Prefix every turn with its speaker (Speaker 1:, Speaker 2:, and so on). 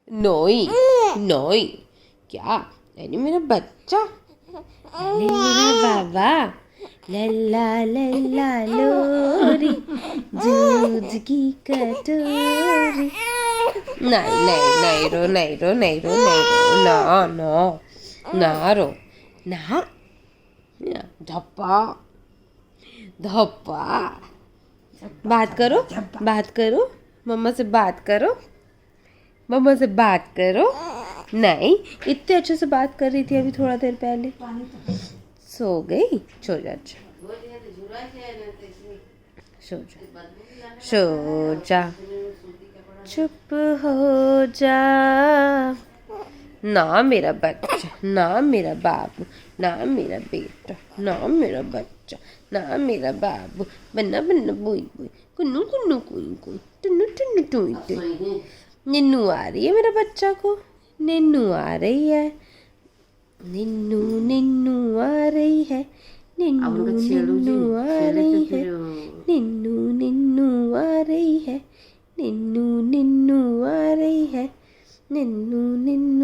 Speaker 1: नोई नोई क्या? यानी मेरा बच्चा, अरे मेरा बाबा, लल्ला लल्ला लोरी, दूध की कटोरी। नहीं नहीं नहीं रो नहीं रो नहीं रो नहीं रो, ना ना ना रो ना। धप्पा धप्पा। बात करो, बात करो, मम्मा से बात करो, मम्मा से बात करो। नहीं, इतने अच्छे से बात कर रही थी अभी थोड़ा देर पहले। सो गई? सो जा, सो जा, सो जा, चुप हो जा। ना मेरा बच्चा, ना मेरा बाबू, ना मेरा बेटा, ना मेरा बच्चा, ना मेरा बाबू, बन्ना बन्ना बोई बोई, कुन्नू कुन्नू कुई कुई, टुन्नू टुन्नू टुई टुई। निन्नू आ रही है मेरा बच्चा को, निन्नू आ रही है, निन्नू निन्नू आ रही है, निन्नू निन्नू आ रही है, निन्नू निन्नू आ रही है, निन्नू निन्नू आ रही है, निन्नू निन्नू